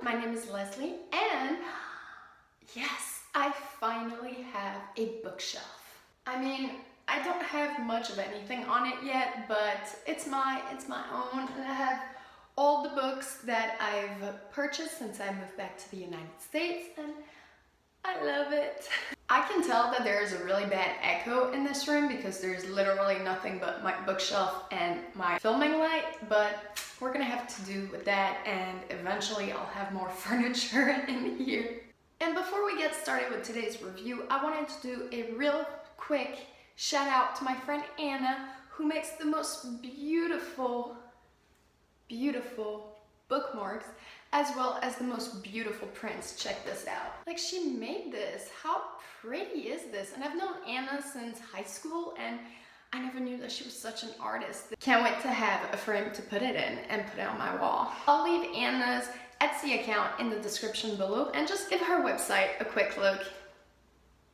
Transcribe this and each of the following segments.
my name is Leslie, and yes, I finally have a bookshelf. I mean, I don't have much of anything on it yet, but it's my own, and I have all the books that I've purchased since I moved back to the United States, and I love it. I can tell that there is a really bad echo in this room because there's literally nothing but my bookshelf and my filming light, but we're gonna have to do with that, and eventually I'll have more furniture in here. And before we get started with today's review, I wanted to do a real quick shout out to my friend Anna, who makes the most beautiful bookmarks as well as the most beautiful prints. Check this out. Like, she made this. How pretty is this? And I've known Anna since high school, and I never knew that she was such an artist. Can't wait to have a frame to put it in and put it on my wall. I'll leave Anna's Etsy account in the description below, and just give her website a quick look.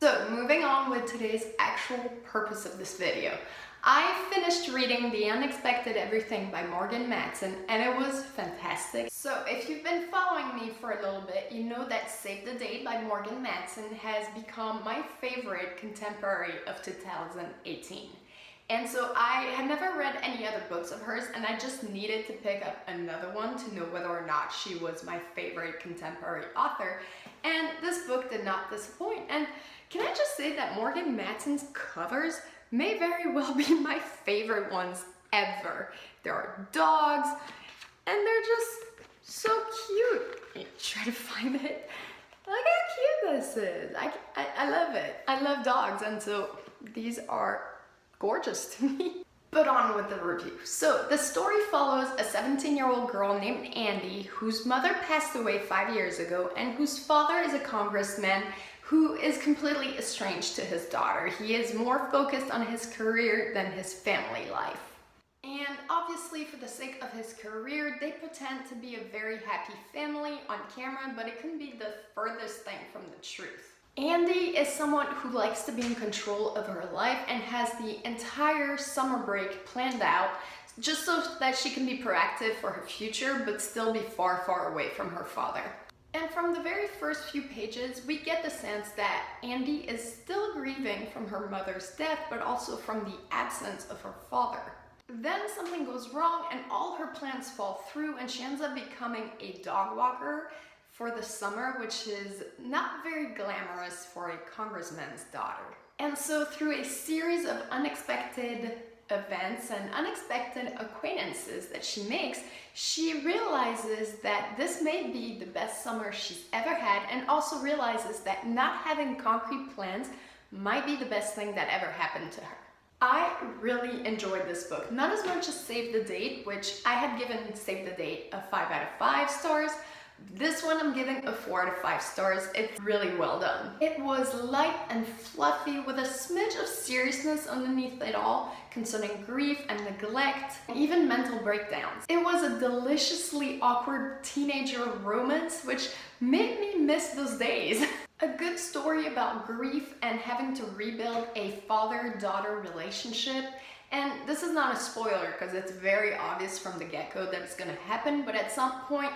So moving on with today's actual purpose of this video. I finished reading The Unexpected Everything by Morgan Matson, and it was fantastic. So if you've been following me for a little bit, you know that Save the Date by Morgan Matson has become my favorite contemporary of 2018. And so I had never read any other books of hers, and I just needed to pick up another one to know whether or not she was my favorite contemporary author. And this book did not disappoint. And can I just say that Morgan Matson's covers may very well be my favorite ones ever. There are dogs, and they're just so cute. You try to find it. Look how cute this is. I love it. I love dogs, and so these are gorgeous to me. But on with the review. So the story follows a 17-year-old girl named Andy, whose mother passed away 5 years ago, and whose father is a congressman who is completely estranged to his daughter. He is more focused on his career than his family life. And obviously, for the sake of his career, they pretend to be a very happy family on camera, but it can be the furthest thing from the truth. Andy is someone who likes to be in control of her life and has the entire summer break planned out just so that she can be proactive for her future but still be far, far away from her father. And from the very first few pages, we get the sense that Andy is still grieving from her mother's death, but also from the absence of her father. Then something goes wrong and all her plans fall through, and she ends up becoming a dog walker for the summer, which is not very glamorous for a congressman's daughter. And so through a series of unexpected events and unexpected acquaintances that she makes, she realizes that this may be the best summer she's ever had, and also realizes that not having concrete plans might be the best thing that ever happened to her. I really enjoyed this book, not as much as Save the Date, which I had given Save the Date a 5 out of 5 stars. This one I'm giving a 4 out of 5 stars. It's really well done. It was light and fluffy with a smidge of seriousness underneath it all concerning grief and neglect, and even mental breakdowns. It was a deliciously awkward teenager romance which made me miss those days. A good story about grief and having to rebuild a father-daughter relationship. And this is not a spoiler because it's very obvious from the get-go that it's gonna happen, but at some point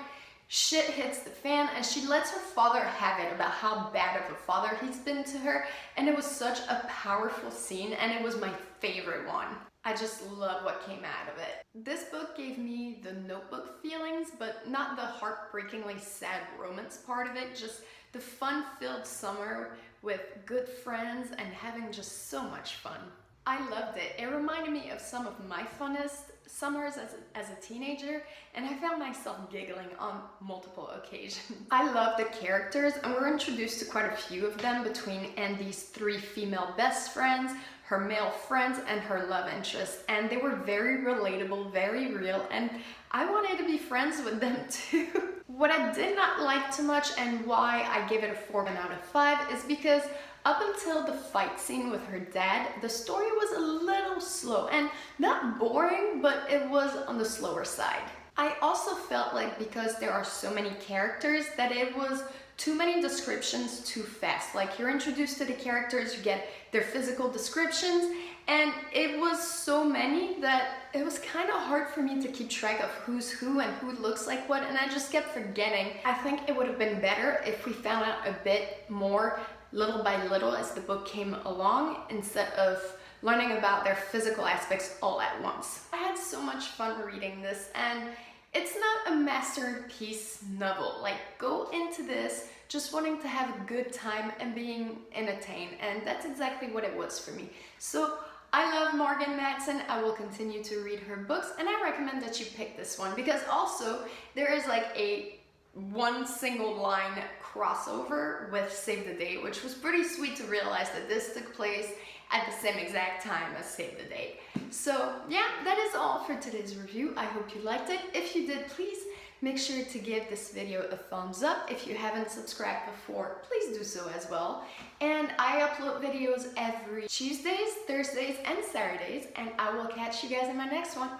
shit hits the fan and she lets her father have it about how bad of a father he's been to her, and it was such a powerful scene, and it was my favorite one. I just love what came out of it. This book gave me the Notebook feelings, but not the heartbreakingly sad romance part of it, just the fun-filled summer with good friends and having just so much fun. I loved it. It reminded me of some of my funnest summers as a teenager, and I found myself giggling on multiple occasions. I love the characters, and we're introduced to quite a few of them between Andy's 3 female best friends, her male friends, and her love interest, and they were very relatable, very real, and I wanted to be friends with them too. What I did not like too much, and why I gave it a 4 out of 5, is because up until the fight scene with her dad, the story was a little slow, and not boring, but it was on the slower side. I also felt like because there are so many characters that it was too many descriptions too fast. Like, you're introduced to the characters, you get their physical descriptions, And it was so many that it was kind of hard for me to keep track of who's who and who looks like what, and I just kept forgetting. I think it would have been better if we found out a bit more little by little as the book came along, instead of learning about their physical aspects all at once. I had so much fun reading this, and it's not a masterpiece novel. Like, go into this just wanting to have a good time and being entertained, and that's exactly what it was for me. So I love Morgan Matson. I will continue to read her books, and I recommend that you pick this one because also there is like a one single line crossover with Save the Date, which was pretty sweet to realize that this took place at the same exact time as Save the Date. So yeah, that is all for today's review. I hope you liked it. If you did, please make sure to give this video a thumbs up. If you haven't subscribed before, please do so as well. And I upload videos every Tuesdays, Thursdays, and Saturdays, and I will catch you guys in my next one.